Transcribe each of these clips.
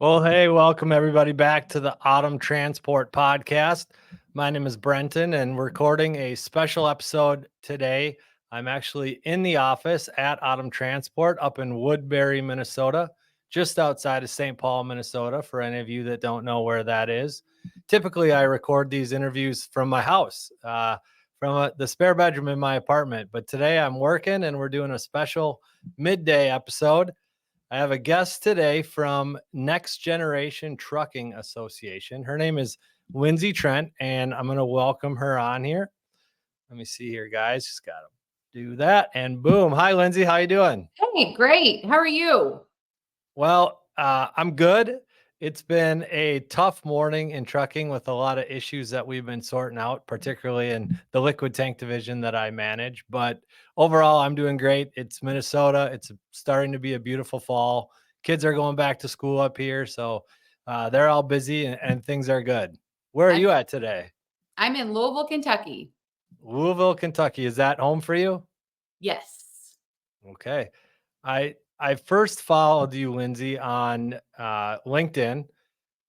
Well, hey, welcome everybody back to the Autumn Transport Podcast. My name is Brenton, and we're recording a special episode today. I'm actually in the office at Autumn Transport up in Woodbury, Minnesota, just outside of St. Paul, Minnesota, for any of you that don't know where that is. Typically, I record these interviews from my house, from the spare bedroom in my apartment. But today I'm working, and we're doing a special midday episode. I have a guest today from NextGen Trucking Association. Her name is Lindsey Trent, and I'm going to welcome her on here. Let me see here, guys. Just got to do that, and boom. Hi, Lindsey. How you doing? Hey, great. How are you? Well, I'm good. It's been a tough morning in trucking with a lot of issues that we've been sorting out, particularly in the liquid tank division that I manage. But overall, I'm doing great. It's Minnesota. It's starting to be a beautiful fall. Kids are going back to school up here. So they're all busy and things are good. Where are you at today? I'm in Louisville, Kentucky. Louisville, Kentucky. Is that home for you? Yes. Okay. I first followed you, Lindsey, on LinkedIn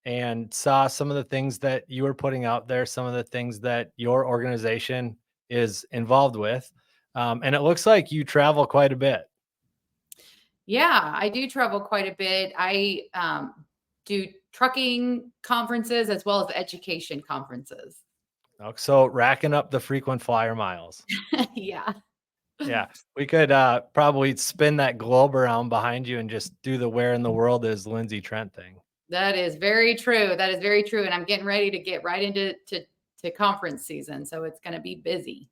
and saw some of the things that you were putting out there, some of the things that your organization is involved with. And it looks like you travel quite a bit. Yeah, I do travel quite a bit. I do trucking conferences as well as education conferences. So racking up the frequent flyer miles. Yeah. Yeah, we could probably spin that globe around behind you and just do the "Where in the World is Lindsey Trent" thing. That is very true. That is very true. And I'm getting ready to get right into conference season. So it's going to be busy.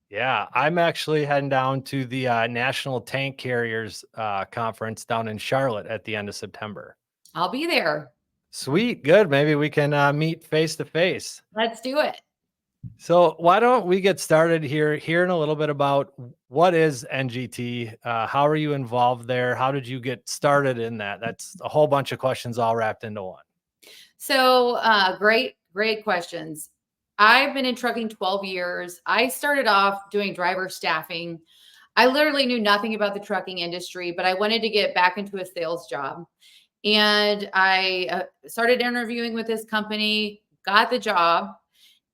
Yeah, I'm actually heading down to the National Tank Carriers Conference down in Charlotte at the end of September. I'll be there. Sweet, good. Maybe we can meet face to face. Let's do it. So why don't we get started here, hearing a little bit about what is NGT? How are you involved there? How did you get started in that? That's a whole bunch of questions all wrapped into one. So great questions. I've been in trucking 12 years. I started off doing driver staffing. I literally knew nothing about the trucking industry, but I wanted to get back into a sales job. And I started interviewing with this company, got the job,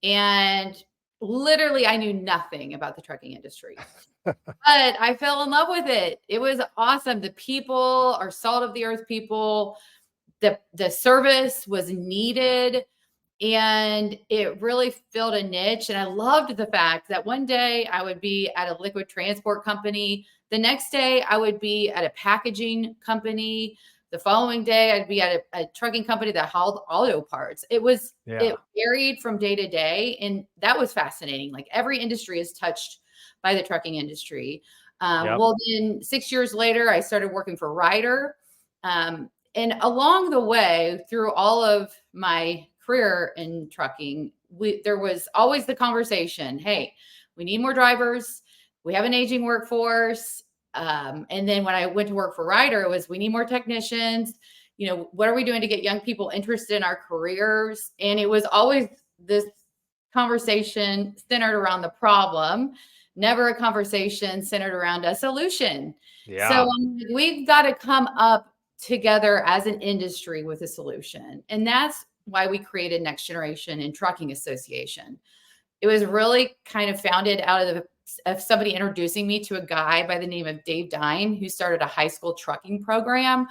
and literally I knew nothing about the trucking industry. But I fell in love with it. It was awesome. The people are salt of the earth people. The service was needed. And it really filled a niche. And I loved the fact that one day I would be at a liquid transport company. The next day I would be at a packaging company. The following day I'd be at a trucking company that hauled auto parts. It varied from day to day. And that was fascinating. Like every industry is touched by the trucking industry. Well, then 6 years later, I started working for Ryder. And along the way, through all of my career in trucking, there was always the conversation, hey, we need more drivers. We have an aging workforce. And then when I went to work for Ryder, it was, we need more technicians. You know, what are we doing to get young people interested in our careers? And it was always this conversation centered around the problem, never a conversation centered around a solution. Yeah. So we've got to come up together as an industry with a solution. And that's why we created NextGen Trucking Association. It was really kind of founded out of somebody introducing me to a guy by the name of Dave Dine, who started a high school trucking program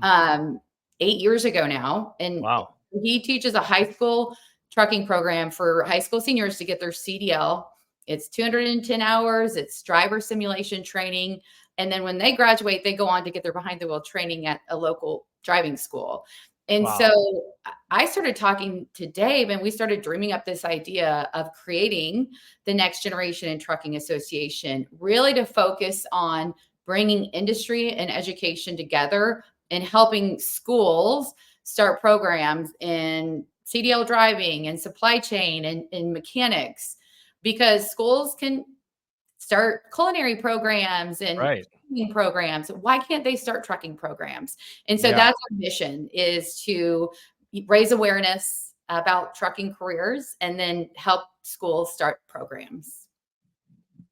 8 years ago now. And wow. He teaches a high school trucking program for high school seniors to get their CDL. It's 210 hours. It's driver simulation training. And then when they graduate, they go on to get their behind the wheel training at a local driving school. And so I started talking to Dave, and we started dreaming up this idea of creating the NextGen Trucking Association, really to focus on bringing industry and education together and helping schools start programs in CDL driving and supply chain and mechanics, because schools can start culinary programs and training programs. Why can't they start trucking programs? And so that's our mission, is to raise awareness about trucking careers and then help schools start programs.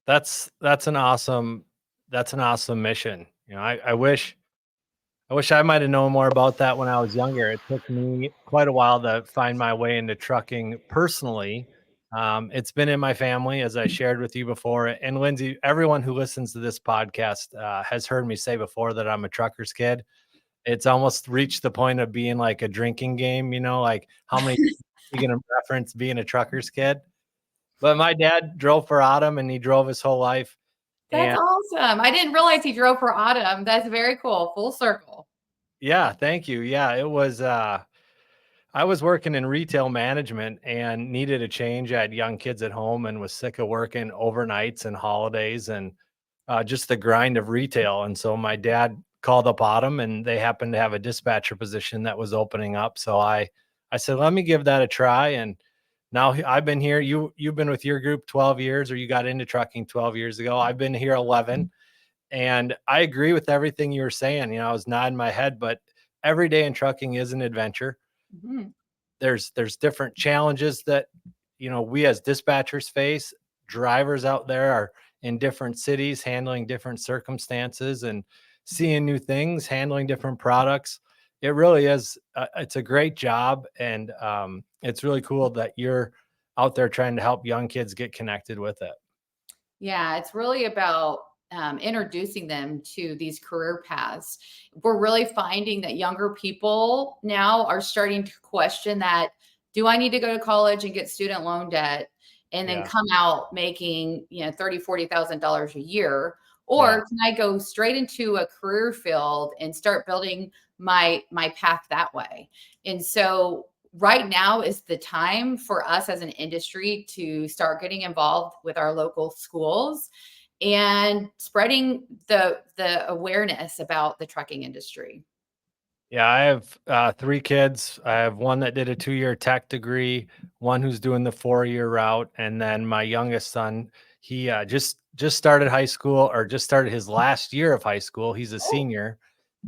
That's an awesome mission. You know, I wish I wish I might have known more about that when I was younger. It took me quite a while to find my way into trucking personally. It's been in my family, as I shared with you before. And Lindsey, everyone who listens to this podcast has heard me say before that I'm a trucker's kid. It's almost reached the point of being like a drinking game, like how many you going to reference being a trucker's kid. But my dad drove for Autumn and he drove his whole life. That's And awesome. I didn't realize he drove for Autumn. That's very cool. Full circle. yeah, thank you. Yeah, it was I was working in retail management and needed a change. I had young kids at home and was sick of working overnights and holidays and just the grind of retail. And so my dad called up Autumn and they happened to have a dispatcher position that was opening up. So I said, let me give that a try. And now I've been here. You've been with your group 12 years, or you got into trucking 12 years ago. I've been here 11. And I agree with everything you were saying. I was nodding my head, but every day in trucking is an adventure. Mhm. There's different challenges that we as dispatchers face. Drivers out there are in different cities handling different circumstances and seeing new things, handling different products. It really is it's a great job, and it's really cool that you're out there trying to help young kids get connected with it. Yeah, it's really about introducing them to these career paths. We're really finding that younger people now are starting to question that, do I need to go to college and get student loan debt and then Yeah, come out making, $30,000-$40,000 a year? yeah. Or can I go straight into a career field and start building my path that way? And so right now is the time for us as an industry to start getting involved with our local schools and spreading the awareness about the trucking industry. Yeah, I have 3 kids. I have one that did a 2-year tech degree, one who's doing the 4-year route, and then my youngest son, he just started high school, or just started his last year of high school. He's a Oh, senior,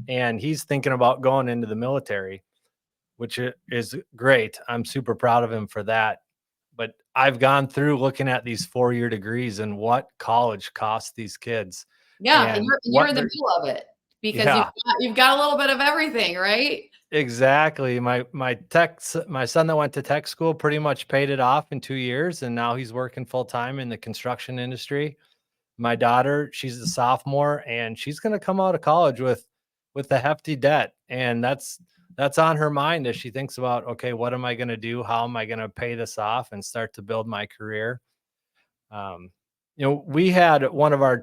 and he's thinking about going into the military, which is great. I'm super proud of him for that. But I've gone through looking at these 4-year degrees and what college costs these kids, yeah, and and you're what in the they're middle of it because you've yeah. you've got a little bit of everything, right? Exactly. My son that went to tech school pretty much paid it off in 2 years, and now he's working full time in the construction industry. My daughter, she's a sophomore, and she's gonna come out of college with a hefty debt, and that's on her mind as she thinks about, okay, what am I gonna do? How am I gonna pay this off and start to build my career? Um, we had one of our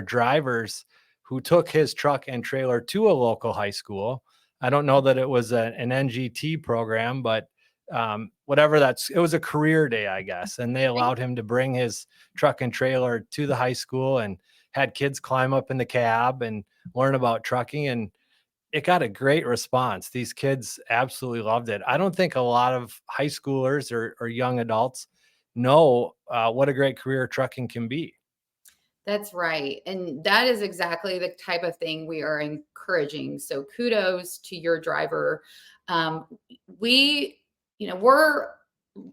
drivers who took his truck and trailer to a local high school. I don't know that it was an NGT program, but whatever it was a career day, I guess. And they allowed him to bring his truck and trailer to the high school and had kids climb up in the cab and learn about trucking. And it got a great response. These kids absolutely loved it. I don't think a lot of high schoolers or young adults know what a great career trucking can be. That's right. And that is exactly the type of thing we are encouraging. So kudos to your driver. Um, we,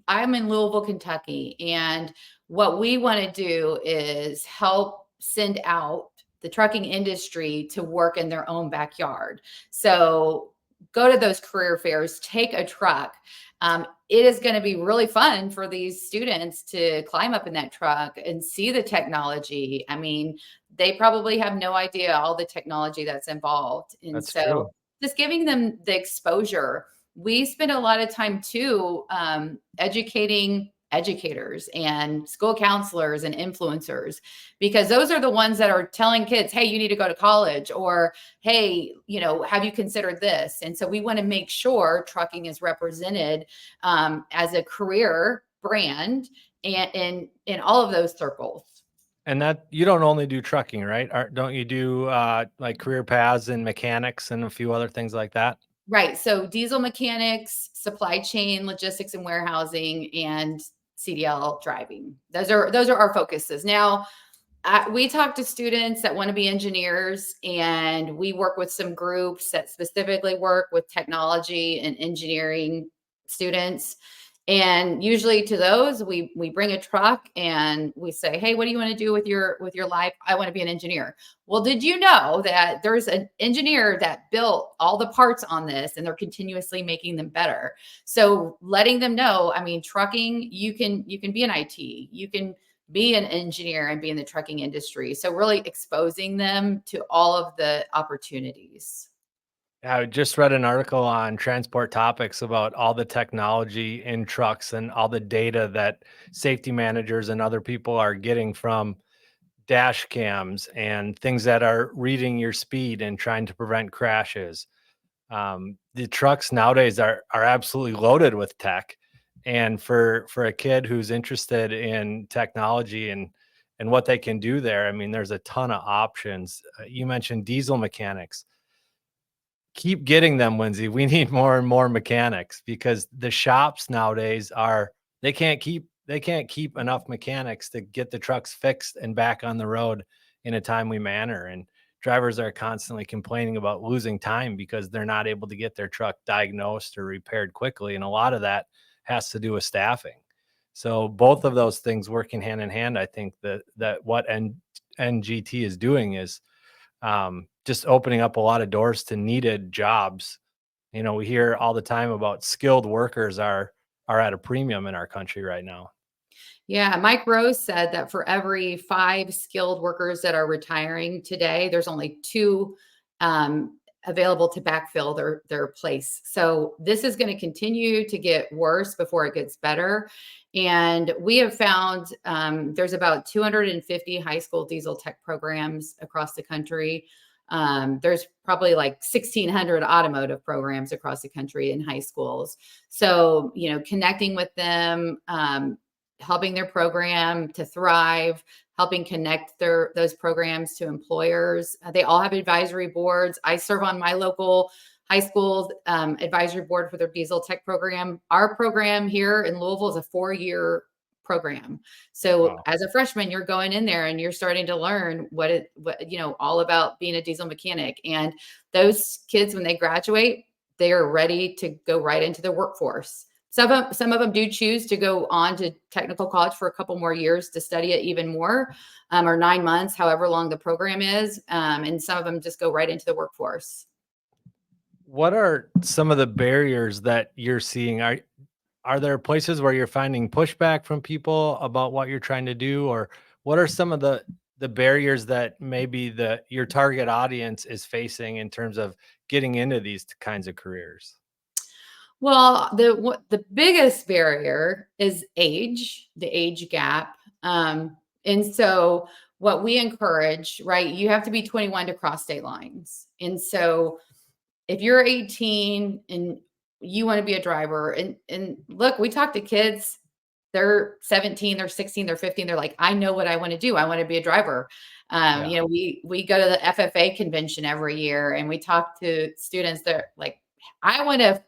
I'm in Louisville, Kentucky, and what we want to do is help send out the trucking industry to work in their own backyard. So go to those career fairs, take a truck. It is going to be really fun for these students to climb up in that truck and see the technology. I mean, they probably have no idea all the technology that's involved. And That's so true. just giving them the exposure. We spend a lot of time too educating educators and school counselors and influencers, because those are the ones that are telling kids, hey, you need to go to college, or hey, have you considered this? And so we want to make sure trucking is represented as a career brand and in all of those circles. And that you don't only do trucking, right? Don't you do like career paths and mechanics and a few other things like that? Right. So diesel mechanics, supply chain, logistics and warehousing, and CDL driving. Those are our focuses. Now, we talk to students that want to be engineers, and we work with some groups that specifically work with technology and engineering students. And usually to those, we bring a truck and we say, hey, what do you want to do with your life? I want to be an engineer. Well, did you know that there's an engineer that built all the parts on this and they're continuously making them better? So letting them know, I mean, trucking, you can be an IT, you can be an engineer and be in the trucking industry. So really exposing them to all of the opportunities. I just read an article on Transport Topics about all the technology in trucks and all the data that safety managers and other people are getting from dash cams and things that are reading your speed and trying to prevent crashes. The trucks nowadays are absolutely loaded with tech, and for a kid who's interested in technology and what they can do there, I mean, there's a ton of options. You mentioned diesel mechanics. Keep getting them, Lindsay. We need more and more mechanics because the shops nowadays they can't keep enough mechanics to get the trucks fixed and back on the road in a timely manner. And drivers are constantly complaining about losing time because they're not able to get their truck diagnosed or repaired quickly. And a lot of that has to do with staffing. So both of those things working hand in hand, I think that what NGT is doing is just opening up a lot of doors to needed jobs. You know, we hear all the time about skilled workers are at a premium in our country right now. Yeah, Mike Rose said that for every 5 skilled workers that are retiring today, there's only 2 available to backfill their place. So this is going to continue to get worse before it gets better. And we have found there's about 250 high school diesel tech programs across the country. There's probably like 1,600 automotive programs across the country in high schools. So, you know, connecting with them, helping their program to thrive, helping connect those programs to employers. They all have advisory boards. I serve on my local high school advisory board for their diesel tech program. Our program here in Louisville is a 4-year program. So Wow. as a freshman, you're going in there and you're starting to learn what all about being a diesel mechanic. And those kids, when they graduate, they are ready to go right into the workforce. Some of them do choose to go on to technical college for a couple more years to study it even more, or 9 months, however long the program is. And some of them just go right into the workforce. What are some of the barriers that you're seeing? Are there places where you're finding pushback from people about what you're trying to do, or what are some of the barriers that maybe your target audience is facing in terms of getting into these kinds of careers? Well, the biggest barrier is age, the age gap. And so what we encourage, right, you have to be 21 to cross state lines. And so if you're 18 and you want to be a driver, and look, we talk to kids, they're 17, they're 16, they're 15, they're like, I know what I want to do. I want to be a driver. Yeah. We go to the FFA convention every year and we talk to students that are like, I want to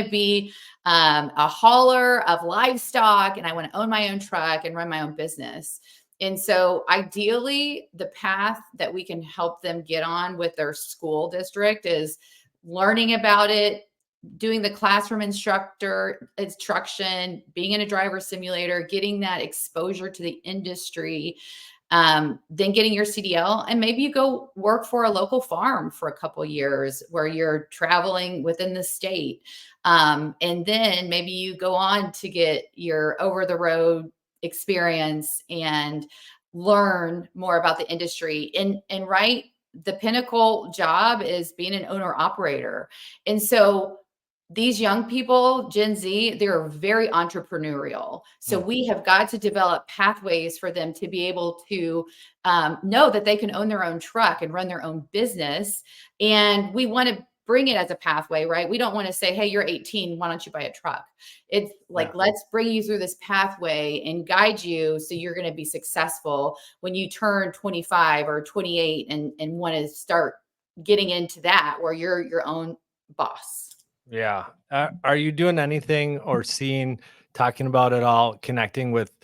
be a hauler of livestock and I want to own my own truck and run my own business. And so ideally, the path that we can help them get on with their school district is learning about it, doing the classroom instruction, being in a driver simulator, getting that exposure to the industry, then getting your CDL, and maybe you go work for a local farm for a couple years where you're traveling within the state. And then maybe you go on to get your over the road experience and learn more about the industry. And right, the pinnacle job is being an owner operator. And so these young people, Gen Z, they're very entrepreneurial. So Mm. we have got to develop pathways for them to be able to know that they can own their own truck and run their own business. And we want to bring it as a pathway, right? We don't want to say, hey, you're 18, why don't you buy a truck? It's like, Yeah. let's bring you through this pathway and guide you so you're going to be successful when you turn 25 or 28 and want to start getting into that where you're your own boss. Yeah. Are you doing anything or talking about it all, connecting with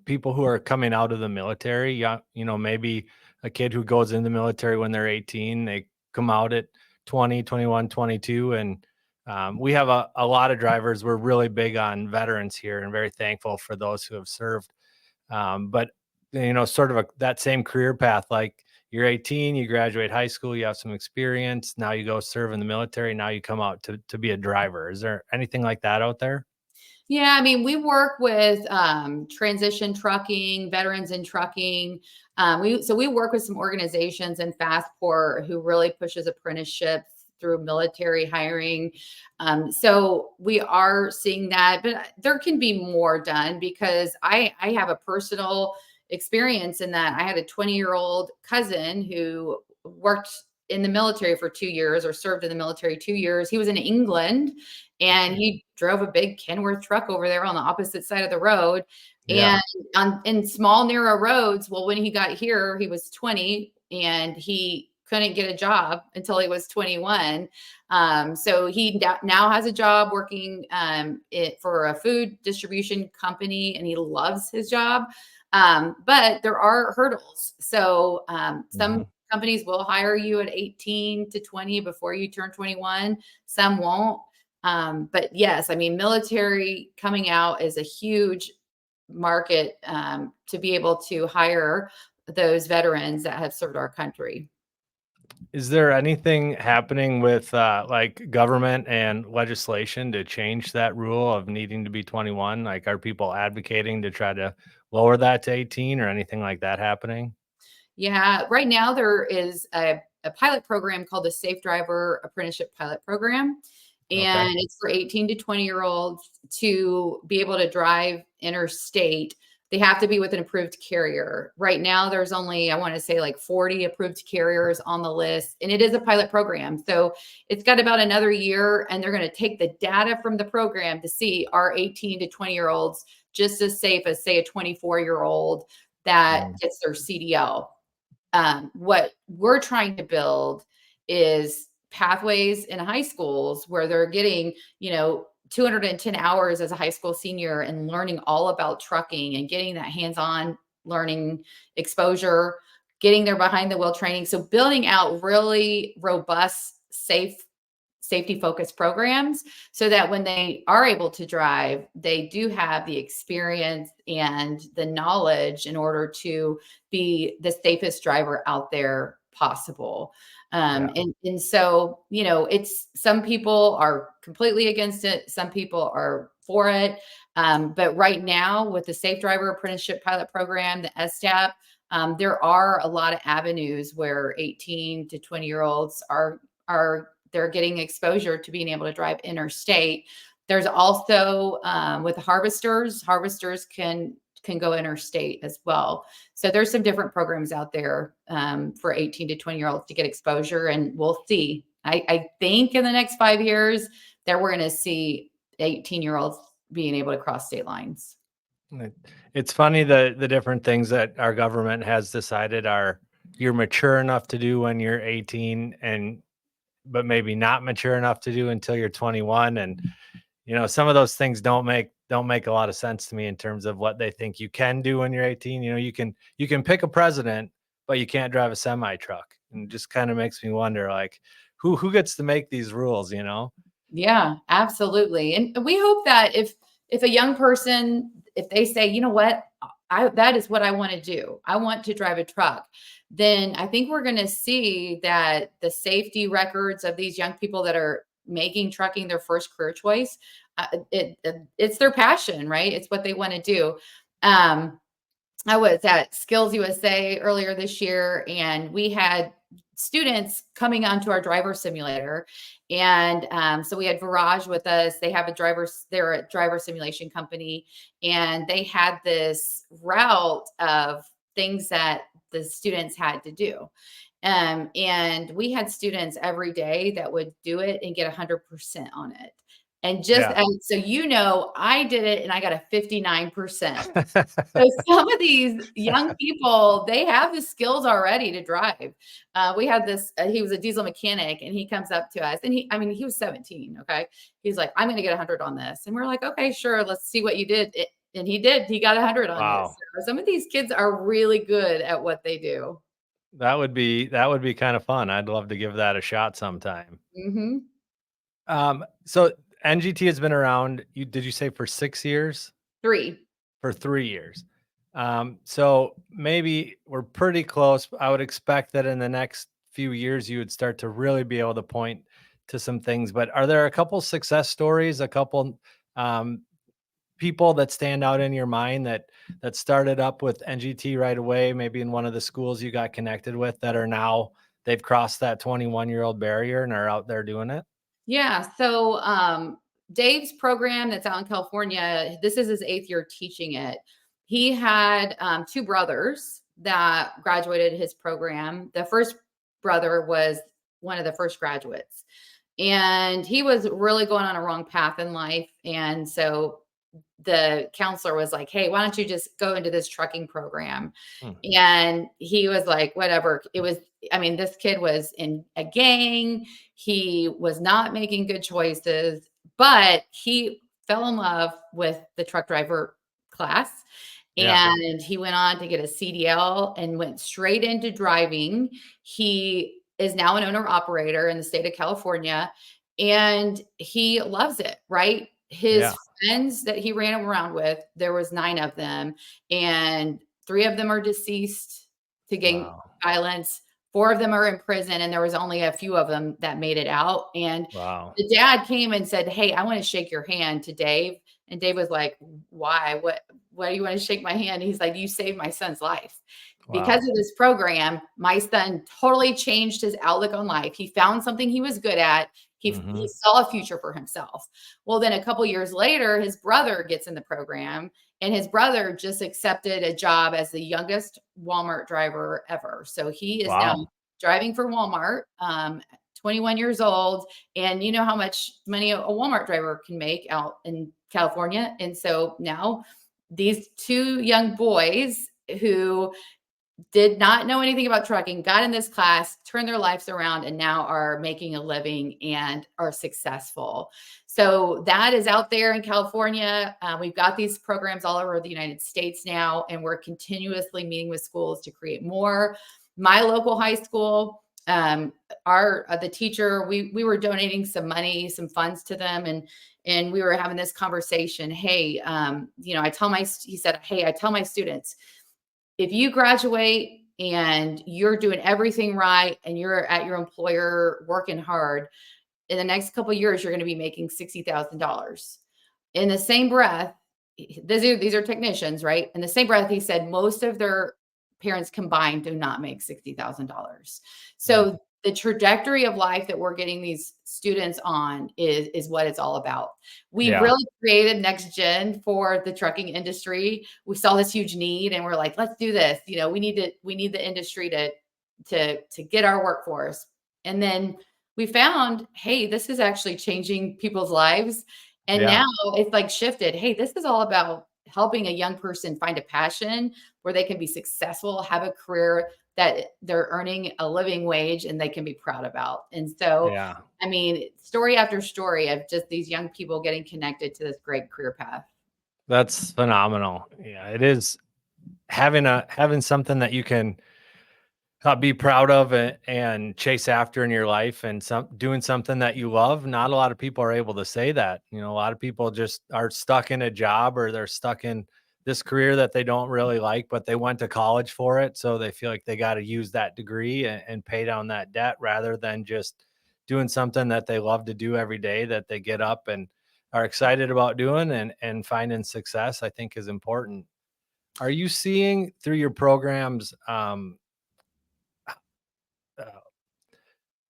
people who are coming out of the military? Yeah, you know, maybe a kid who goes in the military when they're 18, they come out at 20, 21, 22, and We have a lot of drivers. We're really big on veterans here and very thankful for those who have served. But sort of that same career path, like you're 18, you graduate high school, you have some experience. Now you go serve in the military. Now you come out to be a driver. Is there anything like that out there? Yeah, I mean, we work with transition trucking, veterans in trucking. We work with some organizations in Fastport who really pushes apprenticeships through military hiring. So we are seeing that, but there can be more done because I have a personal experience in that I had a 20-year-old cousin who worked in the military for 2 years or served in the military 2 years. He was in England and he drove a big Kenworth truck over there on the opposite side of the road. Yeah. And in small, narrow roads, well, when he got here, he was 20 and he couldn't get a job until he was 21. So he now has a job working for a food distribution company and he loves his job. But there are hurdles. So some companies will hire you at 18 to 20 before you turn 21. Some won't. But yes, I mean, military coming out is a huge market to be able to hire those veterans that have served our country. Is there anything happening with like government and legislation to change that rule of needing to be 21? Like, are people advocating to try to lower that to 18 or anything like that happening? Yeah, right now there is a pilot program called the Safe Driver Apprenticeship Pilot Program. Okay. And it's for 18 to 20-year-olds to be able to drive interstate. They have to be with an approved carrier. Right now, there's only, I want to say, like 40 approved carriers on the list, and it is a pilot program. So it's got about another year, and they're going to take the data from the program to see are 18 to 20-year-olds just as safe as, say, a 24-year-old that Mm. gets their CDL. What we're trying to build is pathways in high schools where they're getting, 210 hours as a high school senior and learning all about trucking and getting that hands-on learning exposure, getting their behind the wheel training. So building out really robust, safety focused programs so that when they are able to drive, they do have the experience and the knowledge in order to be the safest driver out there possible. Yeah. And so, it's some people are completely against it, some people are for it. But right now, with the Safe Driver Apprenticeship Pilot Program, the STAP, there are a lot of avenues where 18 to 20-year-olds are they're getting exposure to being able to drive interstate. There's also with harvesters can go interstate as well. So there's some different programs out there for 18 to 20-year-olds to get exposure, and we'll see. I think in the next 5 years that we're going to see 18-year-olds being able to cross state lines. It's funny the different things that our government has decided are you're mature enough to do when you're 18 and but maybe not mature enough to do until you're 21. And some of those things don't make a lot of sense to me in terms of what they think you can do when you're 18. You can pick a president, but you can't drive a semi truck. And it just kind of makes me wonder, like, who gets to make these rules? Yeah, absolutely. And we hope that if a young person, if they say, you know what, that is what I want to do. I want to drive a truck. Then I think we're going to see that the safety records of these young people that are making trucking their first career choice, it's their passion, right? It's what they want to do. I was at Skills USA earlier this year, and we had students coming onto our driver simulator. And so we had Virage with us. They have they're a driver simulation company, and they had this route of things that the students had to do. And we had students every day that would do it and get 100% on it. And Yeah. so, I did it and I got a 59%. So some of these young people, they have the skills already to drive. We had this, he was a diesel mechanic and he comes up to us and he was 17. Okay. He's like, I'm going to get 100 on this. And we're like, okay, sure. Let's see what you did. And he did, he got 100 on it. Wow. So some of these kids are really good at what they do. That would be kind of fun. I'd love to give that a shot sometime. Hmm. So NGT has been around, did you say for 6 years? 3. For 3 years. So maybe we're pretty close. I would expect that in the next few years, you would start to really be able to point to some things. But are there a couple success stories, a couple um, people that stand out in your mind that started up with NGT right away, maybe in one of the schools you got connected with, that are now they've crossed that 21-year-old barrier and are out there doing it? Yeah. So Dave's program that's out in California, this is his 8th year teaching it. He had 2 brothers that graduated his program. The first brother was one of the first graduates, and he was really going on a wrong path in life. And so the counselor was like, "Hey, why don't you just go into this trucking program?" Hmm. And he was like, "Whatever." It was, I mean, this kid was in a gang. He was not making good choices, but he fell in love with the truck driver class. Yeah. And he went on to get a CDL and went straight into driving. He is now an owner operator in the state of California, and he loves it, right? Yeah. His friends that he ran around with, there was 9 of them, and 3 of them are deceased to gang Wow. violence. 4 of them are in prison, and there was only a few of them that made it out. And Wow. the dad came and said, "Hey, I want to shake your hand," to Dave. And Dave was like, "Why? Why do you want to shake my hand?" He's like, "You saved my son's life." Because Wow. of this program, my son totally changed his outlook on life. He found something he was good at. He Hmm. saw a future for himself. Well, then a couple years later, his brother gets in the program, and his brother just accepted a job as the youngest Walmart driver ever. So he is now Wow. driving for Walmart, 21 years old. And you know how much money a Walmart driver can make out in California. And so now these 2 young boys who did not know anything about trucking, got in this class, turned their lives around, and now are making a living and are successful. So that is out there in California. We've got these programs all over the United States now, and we're continuously meeting with schools to create more. My local high school, our the teacher, we were donating some money, some funds to them, and we were having this conversation. Hey, he said, "Hey, I tell my students, if you graduate and you're doing everything right and you're at your employer working hard, in the next couple of years, you're going to be making $60,000." In the same breath, these are technicians, right? In the same breath, he said most of their parents combined do not make $60,000. Mm. So the trajectory of life that we're getting these students on is what it's all about. We Yeah. really created NextGen for the trucking industry. We saw this huge need, and we're like, let's do this. We need the industry to get our workforce. And then we found, hey, this is actually changing people's lives. And Yeah. now it's like shifted. Hey, this is all about helping a young person find a passion where they can be successful, have a career that they're earning a living wage and they can be proud about. And so, Yeah. I mean, story after story of just these young people getting connected to this great career path. That's phenomenal. Yeah, it is having something that you can be proud of and chase after in your life, and doing something that you love. Not a lot of people are able to say that. A lot of people just are stuck in a job, or they're stuck in this career that they don't really like, but they went to college for it. So they feel like they got to use that degree and pay down that debt, rather than just doing something that they love to do every day, that they get up and are excited about doing, and finding success, I think, is important. Are you seeing through your programs, uh,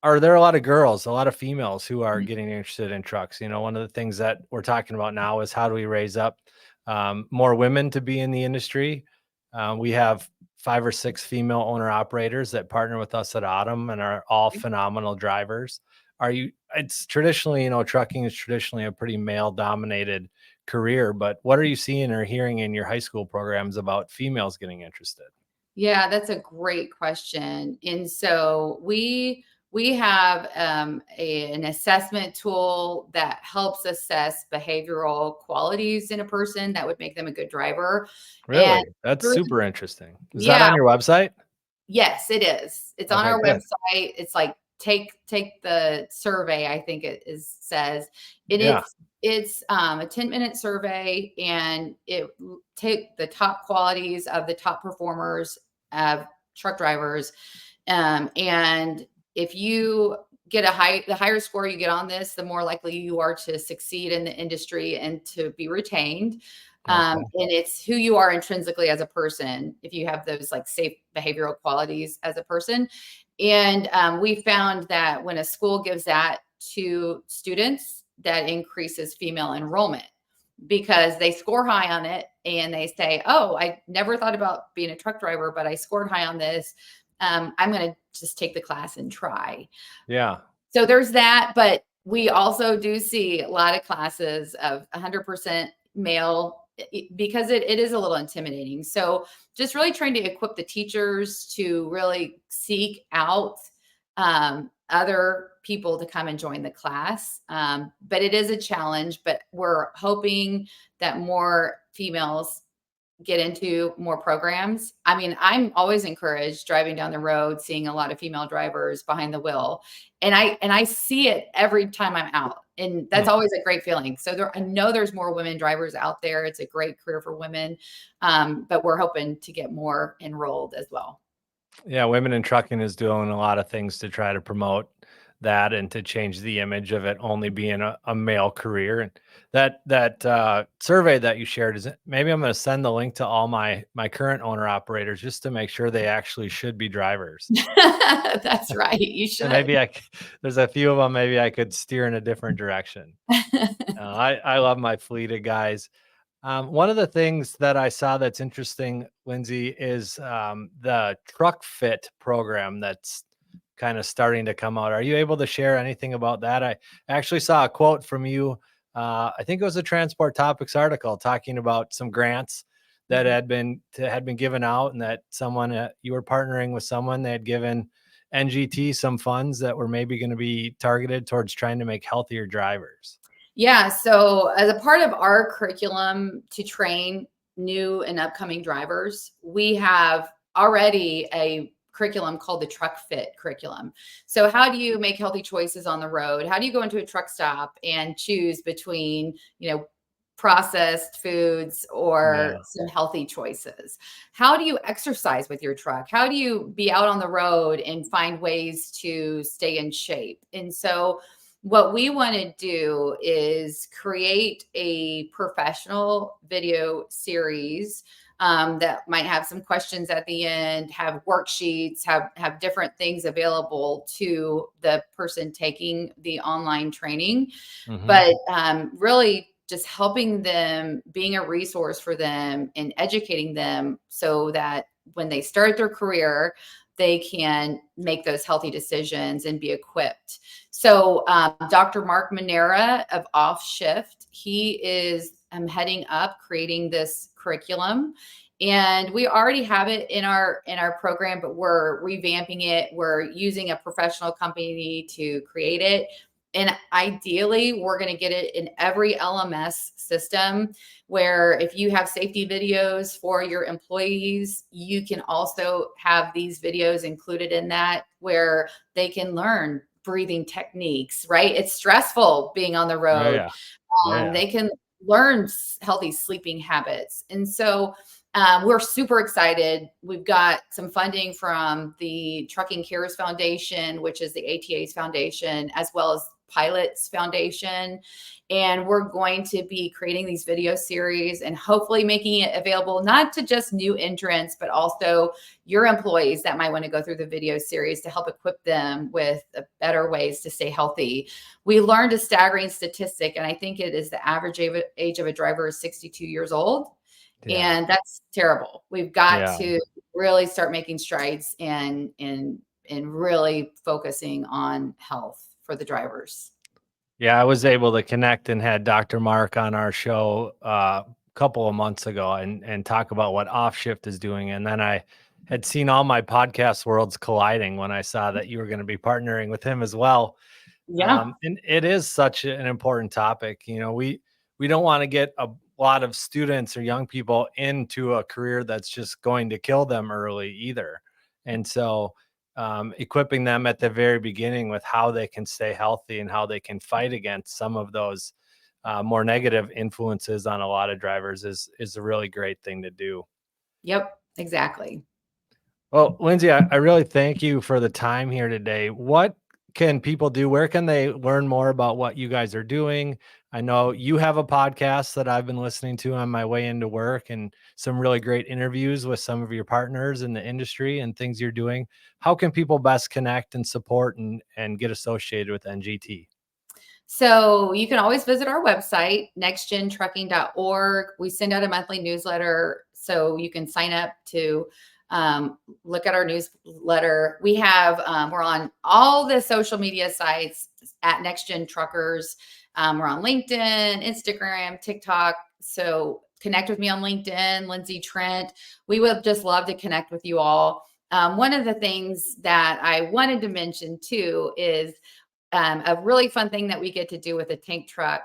are there a lot of girls, a lot of females who are getting interested in trucks? One of the things that we're talking about now is how do we raise up more women to be in the industry? We have 5 or 6 female owner operators that partner with us at Autumn and are all phenomenal drivers. It's traditionally, trucking is traditionally a pretty male dominated career, but what are you seeing or hearing in your high school programs about females getting interested? Yeah, that's a great question. And so we have an assessment tool that helps assess behavioral qualities in a person that would make them a good driver. And Really? That's through, super interesting. Is that yeah, on your website? yes, it is. It's on Okay, our good. website. It's like take the survey, I think says, and Yeah. it's a 10-minute survey, and it take the top qualities of the top performers of truck drivers. And if you get the higher score you get on this, the more likely you are to succeed in the industry and to be retained. Okay. And it's who you are intrinsically as a person, if you have those like safe behavioral qualities as a person. And we found that when a school gives that to students, that increases female enrollment, because they score high on it and they say, oh, I never thought about being a truck driver, but I scored high on this. I'm going to just take the class and try. Yeah. So there's that. But we also do see a lot of classes of 100% male, because it is a little intimidating. So just really trying to equip the teachers to really seek out other people to come and join the class. But it is a challenge, but we're hoping that more females get into more programs. I mean, I'm always encouraged driving down the road, seeing a lot of female drivers behind the wheel. And I see it every time I'm out. And that's always a great feeling. So I know there's more women drivers out there. It's a great career for women. But we're hoping to get more enrolled as well. Yeah, Women in Trucking is doing a lot of things to try to promote that and to change the image of it only being a male career. And that survey that you shared, maybe I'm going to send the link to all my current owner operators just to make sure they actually should be drivers. That's right. You should. And maybe there's a few of them, maybe I could steer in a different direction. I love my fleet of guys. One of the things that I saw that's interesting, Lindsey, is the Truck Fit program that's kind of starting to come out. Are you able to share anything about that? I actually saw a quote from you. I think it was a Transport Topics article talking about some grants that had been given out, and that someone you were partnering with someone. They had given NGT some funds that were maybe going to be targeted towards trying to make healthier drivers. Yeah. So as a part of our curriculum to train new and upcoming drivers, we have already a curriculum called the Truck Fit curriculum. So how do you make healthy choices on the road? How do you go into a truck stop and choose between, processed foods or some healthy choices? How do you exercise with your truck? How do you be out on the road and find ways to stay in shape? And so what we want to do is create a professional video series that might have some questions at the end, have worksheets, have different things available to the person taking the online training. But really just helping them, being a resource for them and educating them so that when they start their career, they can make those healthy decisions and be equipped. So Dr. Mark Manera of OffShift, he is heading up creating this curriculum. And we already have it in our program, but we're revamping it. We're using a professional company to create it. And ideally, we're going to get it in every LMS system, where if you have safety videos for your employees, you can also have these videos included in that, where they can learn breathing techniques, right? It's stressful being on the road. They can learn healthy sleeping habits. And so we're super excited. We've got some funding from the Trucking Cares Foundation, which is the ATA's foundation, as well as Pilots Foundation. And we're going to be creating these video series and hopefully making it available not to just new entrants, but also your employees that might want to go through the video series to help equip them with better ways to stay healthy. We learned a staggering statistic, and I think it is the average age of a driver is 62 years old. And that's terrible. We've got to really start making strides and really focusing on health for the drivers. Yeah, I was able to connect and had Dr. Mark on our show a couple of months ago and talk about what OffShift is doing. And then I had seen all my podcast worlds colliding when I saw that you were going to be partnering with him as well. Yeah. And it is such an important topic. We don't want to get a lot of students or young people into a career that's just going to kill them early either. And so equipping them at the very beginning with how they can stay healthy and how they can fight against some of those more negative influences on a lot of drivers is a really great thing to do. Yep, exactly. Well, Lindsey, I really thank you for the time here today. What can people do? Where can they learn more about what you guys are doing? I know you have a podcast that I've been listening to on my way into work, and some really great interviews with some of your partners in the industry and things you're doing. How can people best connect and support and get associated with NGT? So you can always visit our website, nextgentrucking.org. We send out a monthly newsletter, so you can sign up to look at our newsletter. We have, we're on all the social media sites at NextGen Truckers. We're on LinkedIn, Instagram, TikTok. So connect with me on LinkedIn, Lindsey Trent. We would just love to connect with you all. One of the things that I wanted to mention too is a really fun thing that we get to do with the tank truck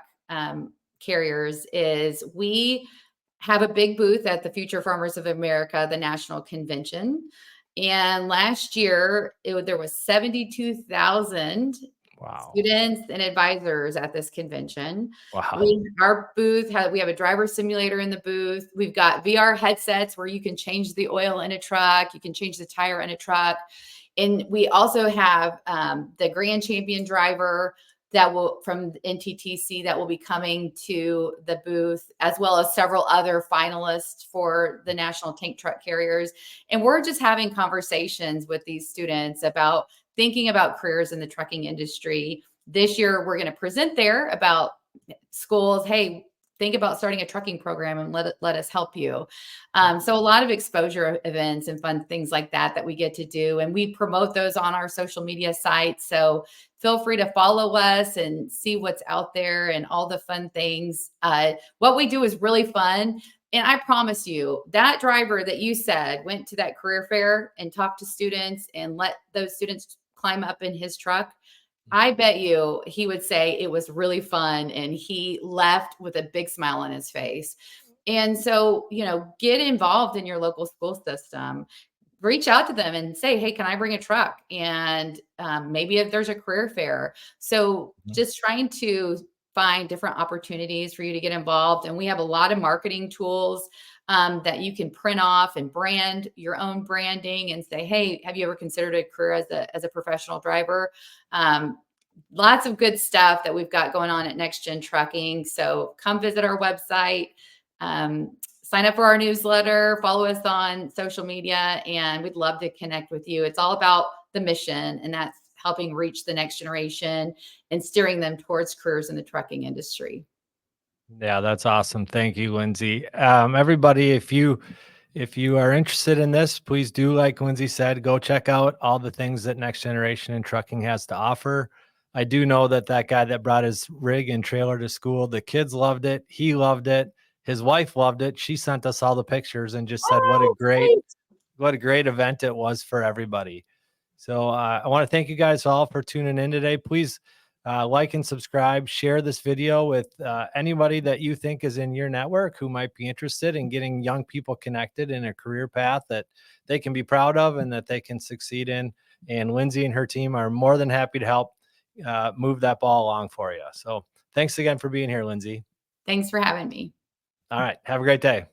carriers is we have a big booth at the Future Farmers of America, the national convention. And last year, there was 72,000 students and advisors at this convention. Wow. Our booth, we have a driver simulator in the booth. We've got VR headsets where you can change the oil in a truck. You can change the tire in a truck. And we also have the grand champion driver from NTTC that will be coming to the booth, as well as several other finalists for the national tank truck carriers. And we're just having conversations with these students about thinking about careers in the trucking industry. This year, we're going to present there about schools. Hey, think about starting a trucking program and let us help you. So a lot of exposure events and fun things like that we get to do. And we promote those on our social media sites. So feel free to follow us and see what's out there and all the fun things. What we do is really fun. And I promise you, that driver that you said went to that career fair and talked to students and let those students climb up in his truck, I bet you he would say it was really fun and he left with a big smile on his face. And so, get involved in your local school system. Reach out to them and say, hey, can I bring a truck? And maybe if there's a career fair. So just trying to find different opportunities for you to get involved. And we have a lot of marketing tools that you can print off and brand your own branding and say, hey, have you ever considered a career as a professional driver? Lots of good stuff that we've got going on at NextGen Trucking. So come visit our website, sign up for our newsletter, follow us on social media, and we'd love to connect with you. It's all about the mission, and that's helping reach the next generation and steering them towards careers in the trucking industry. Yeah, that's awesome. Thank you, Lindsey. Everybody, if you are interested in this, please do, like Lindsey said, go check out all the things that Next Generation in Trucking has to offer. I do know that guy that brought his rig and trailer to school, the kids loved it. He loved it. His wife loved it. She sent us all the pictures and just said what a great event it was for everybody. So I want to thank you guys all for tuning in today. Please like and subscribe, share this video with anybody that you think is in your network who might be interested in getting young people connected in a career path that they can be proud of and that they can succeed in. And Lindsey and her team are more than happy to help move that ball along for you. So thanks again for being here, Lindsey. Thanks for having me. All right. Have a great day.